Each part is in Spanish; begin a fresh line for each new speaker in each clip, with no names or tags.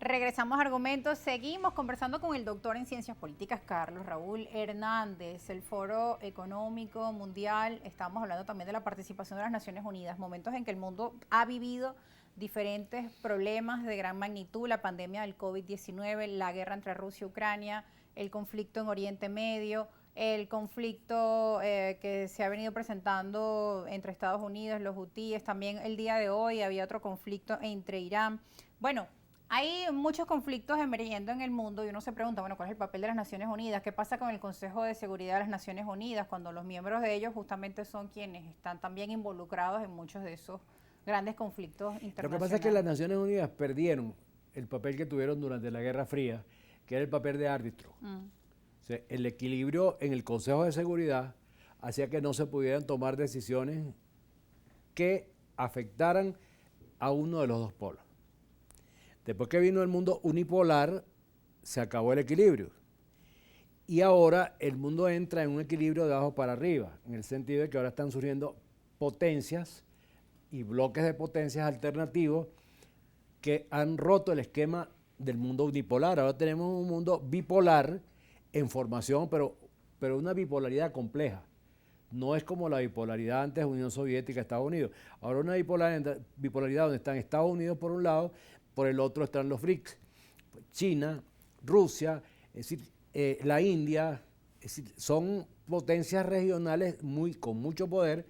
Regresamos a Argumentos, seguimos conversando con el doctor en Ciencias Políticas, Carlos Raúl Hernández, el Foro Económico Mundial. Estamos hablando también de la participación de las Naciones Unidas, momentos en que el mundo ha vivido diferentes problemas de gran magnitud, la pandemia del COVID-19, la guerra entre Rusia y Ucrania, el conflicto en Oriente Medio, el conflicto que se ha venido presentando entre Estados Unidos, los hutíes, también el día de hoy había otro conflicto entre Irán. Bueno, hay muchos conflictos emergiendo en el mundo y uno se pregunta, bueno, ¿cuál es el papel de las Naciones Unidas? ¿Qué pasa con el Consejo de Seguridad de las Naciones Unidas cuando los miembros de ellos justamente son quienes están también involucrados en muchos de esos grandes conflictos internacionales?
Lo que pasa es que las Naciones Unidas perdieron el papel que tuvieron durante la Guerra Fría, que era el papel de árbitro. O sea, el equilibrio en el Consejo de Seguridad hacía que no se pudieran tomar decisiones que afectaran a uno de los dos polos. Después que vino el mundo unipolar, se acabó el equilibrio. Y ahora el mundo entra en un equilibrio de abajo para arriba, en el sentido de que ahora están surgiendo potencias y bloques de potencias alternativos que han roto el esquema del mundo unipolar. Ahora tenemos un mundo bipolar en formación, pero una bipolaridad compleja. No es como la bipolaridad antes de Unión Soviética, Estados Unidos. Ahora una bipolaridad donde están Estados Unidos por un lado, por el otro están los BRICS, China, Rusia, es decir, la India, es decir, son potencias regionales con mucho poder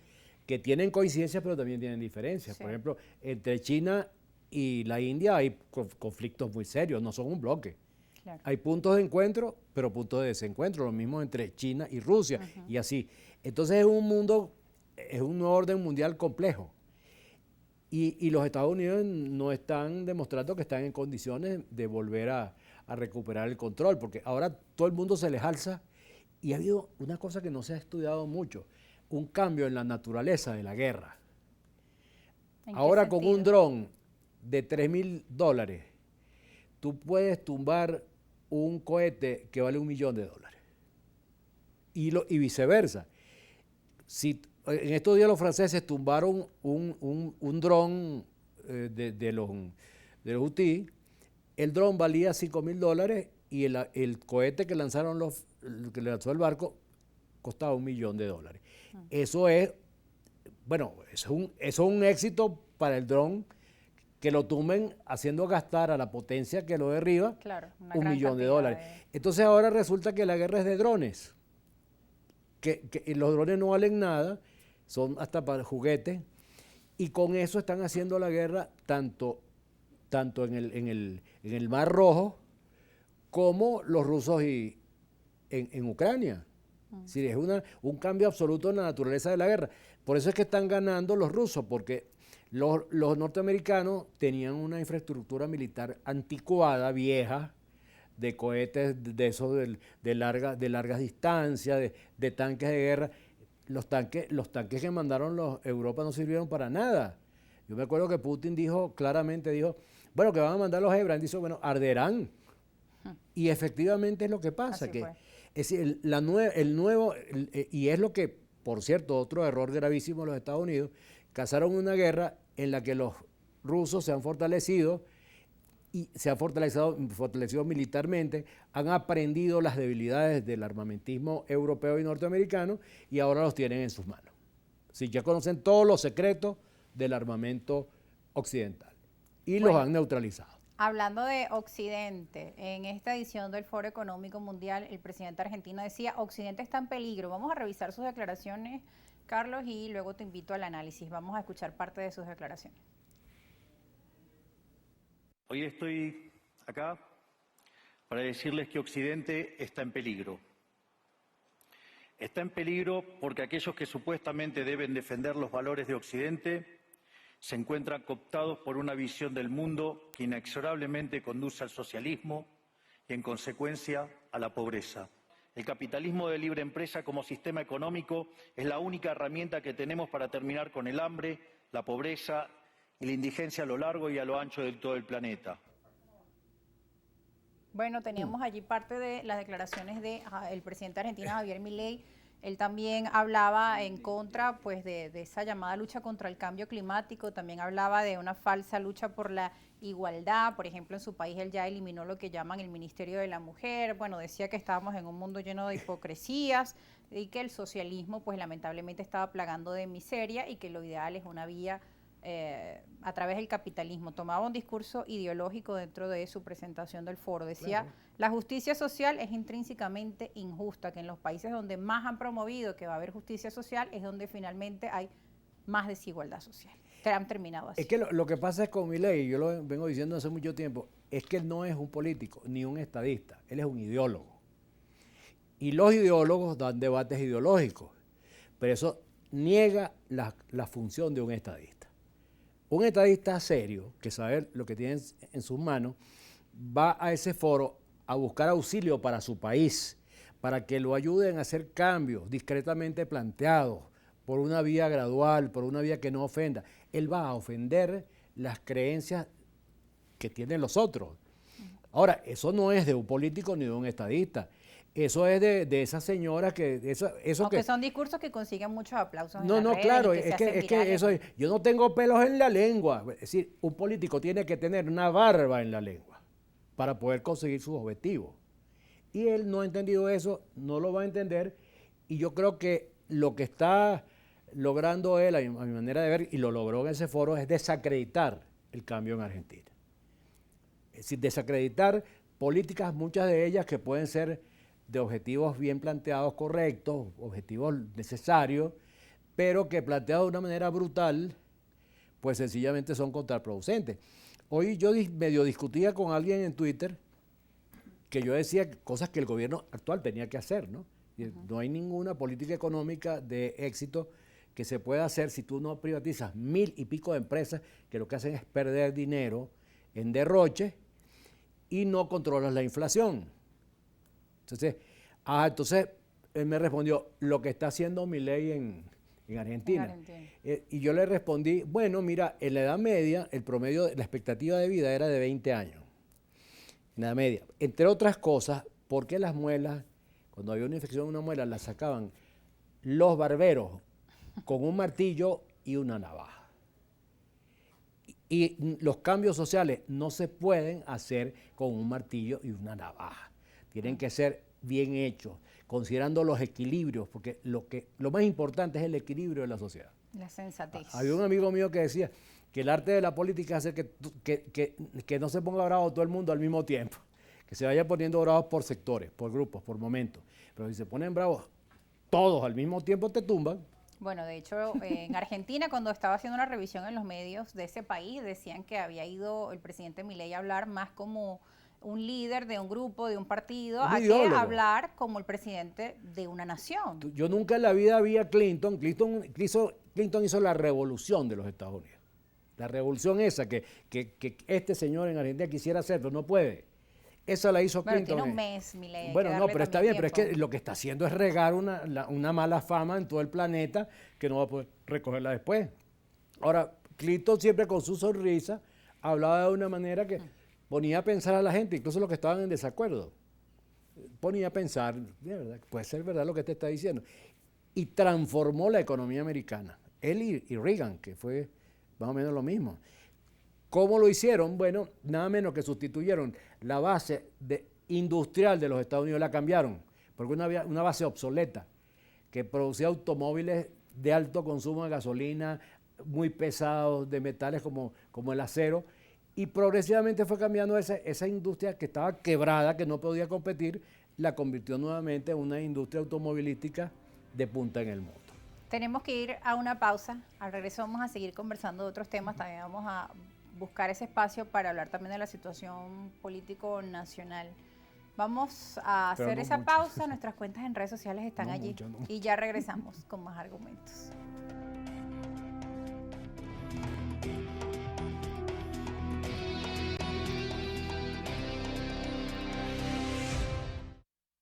que tienen coincidencias pero también tienen diferencias. Sí. Por ejemplo, entre China y la India hay conflictos muy serios, no son un bloque. Claro. Hay puntos de encuentro, pero puntos de desencuentro, lo mismo entre China y Rusia, y así. Entonces es un mundo, es un orden mundial complejo. Y los Estados Unidos no están demostrando que están en condiciones de volver a recuperar el control, porque ahora todo el mundo se les alza y ha habido una cosa que no se ha estudiado mucho, un cambio en la naturaleza de la guerra. Ahora con un dron de $3.000, tú puedes tumbar un cohete que vale $1 millón. Y viceversa. En estos días los franceses tumbaron un dron de los Houthi. El dron valía $5.000 y el cohete que lanzó el barco costaba $1 millón. Eso es, bueno, eso es un éxito para el dron, que lo tumben haciendo gastar a la potencia que lo derriba, claro, $1 millón. Entonces ahora resulta que la guerra es de drones, que los drones no valen nada, son hasta para juguetes, y con eso están haciendo la guerra tanto en el Mar Rojo como los rusos en Ucrania. Es decir, es un cambio absoluto en la naturaleza de la guerra. Por eso es que están ganando los rusos, porque los norteamericanos tenían una infraestructura militar anticuada, vieja, de cohetes de esos de largas distancias, de tanques de guerra. Los tanques que mandaron Europa no sirvieron para nada. Yo me acuerdo que Putin claramente dijo, bueno, que van a mandar los Abrams, dice, bueno, arderán. Y efectivamente es lo que pasa, que es decir, y es lo que, por cierto, otro error gravísimo de los Estados Unidos, cazaron una guerra en la que los rusos se han fortalecido y se han fortalecido militarmente, han aprendido las debilidades del armamentismo europeo y norteamericano y ahora los tienen en sus manos. Así que ya conocen todos los secretos del armamento occidental y los han neutralizado.
Hablando de Occidente, en esta edición del Foro Económico Mundial, el presidente argentino decía, Occidente está en peligro. Vamos a revisar sus declaraciones, Carlos, y luego te invito al análisis. Vamos a escuchar parte de sus declaraciones.
Hoy estoy acá para decirles que Occidente está en peligro. Está en peligro porque aquellos que supuestamente deben defender los valores de Occidente se encuentran cooptados por una visión del mundo que inexorablemente conduce al socialismo y, en consecuencia, a la pobreza. El capitalismo de libre empresa como sistema económico es la única herramienta que tenemos para terminar con el hambre, la pobreza y la indigencia a lo largo y a lo ancho de todo el planeta.
Bueno, teníamos allí parte de las declaraciones del presidente argentino Javier Milei, Él también hablaba en contra pues de esa llamada lucha contra el cambio climático, también hablaba de una falsa lucha por la igualdad. Por ejemplo, en su país él ya eliminó lo que llaman el Ministerio de la Mujer. Bueno, decía que estábamos en un mundo lleno de hipocresías y que el socialismo pues lamentablemente estaba plagando de miseria y que lo ideal es una vía a través del capitalismo. Tomaba un discurso ideológico dentro de su presentación del foro. Decía, claro, la justicia social es intrínsecamente injusta, que en los países donde más han promovido que va a haber justicia social es donde finalmente hay más desigualdad social. Han terminado así.
Es que lo que pasa es con Milei, yo lo vengo diciendo hace mucho tiempo, es que él no es un político ni un estadista, él es un ideólogo. Y los ideólogos dan debates ideológicos, pero eso niega la función de un estadista. Un estadista serio, que sabe lo que tiene en sus manos, va a ese foro a buscar auxilio para su país, para que lo ayuden a hacer cambios discretamente planteados, por una vía gradual, por una vía que no ofenda. Él va a ofender las creencias que tienen los otros. Ahora, eso no es de un político ni de un estadista. Eso es de esas señoras que...
Aunque son discursos que consiguen muchos aplausos
no,
en las redes,
claro,
es
que eso es, yo no tengo pelos en la lengua. Es decir, un político tiene que tener una barba en la lengua para poder conseguir sus objetivos. Y él no ha entendido eso, no lo va a entender, y yo creo que lo que está logrando él, a mi manera de ver, y lo logró en ese foro, es desacreditar el cambio en Argentina. Es decir, desacreditar políticas, muchas de ellas que pueden ser de objetivos bien planteados, correctos, objetivos necesarios, pero que planteados de una manera brutal, pues sencillamente son contraproducentes. Hoy yo medio discutía con alguien en Twitter que yo decía cosas que el gobierno actual tenía que hacer, ¿no? No hay ninguna política económica de éxito que se pueda hacer si tú no privatizas 1000 y pico de empresas que lo que hacen es perder dinero en derroche y no controlas la inflación. Entonces él me respondió, lo que está haciendo Milei en Argentina. Y yo le respondí, bueno, mira, en la Edad Media el promedio, la expectativa de vida era de 20 años. En la Edad Media. Entre otras cosas, porque las muelas, cuando había una infección en una muela, las sacaban los barberos con un martillo y una navaja. Y los cambios sociales no se pueden hacer con un martillo y una navaja. Tienen que ser bien hechos, considerando los equilibrios, porque lo más importante es el equilibrio de la sociedad.
La sensatez.
Había un amigo mío que decía que el arte de la política es hacer que no se ponga bravo todo el mundo al mismo tiempo, que se vaya poniendo bravos por sectores, por grupos, por momentos. Pero si se ponen bravos todos al mismo tiempo te tumban.
Bueno, de hecho, en Argentina, cuando estaba haciendo una revisión en los medios de ese país, decían que había ido el presidente Milei a hablar más como un líder de un grupo, de un partido, a que hablar como el presidente de una nación.
Yo nunca en la vida vi a Clinton hizo la revolución de los Estados Unidos. La revolución esa que este señor en Argentina quisiera hacer, pero no puede. Esa la hizo Clinton.
Tiene un mes, Milei.
Bueno, no, pero está bien, pero es que lo que está haciendo es regar una mala fama en todo el planeta que no va a poder recogerla después. Ahora, Clinton siempre con su sonrisa hablaba de una manera que ponía a pensar a la gente, incluso los que estaban en desacuerdo. Ponía a pensar, de verdad, puede ser verdad lo que te está diciendo. Y transformó la economía americana. Él y Reagan, que fue más o menos lo mismo. ¿Cómo lo hicieron? Bueno, nada menos que sustituyeron la base industrial de los Estados Unidos, la cambiaron, porque una base obsoleta, que producía automóviles de alto consumo de gasolina, muy pesados, de metales como el acero, y progresivamente fue cambiando esa industria que estaba quebrada, que no podía competir, la convirtió nuevamente en una industria automovilística de punta en el mundo.
Tenemos que ir a una pausa. Al regreso vamos a seguir conversando de otros temas. También vamos a buscar ese espacio para hablar también de la situación político nacional. Vamos a hacer esa pausa. Nuestras cuentas en redes sociales están allí. Y ya regresamos con más argumentos.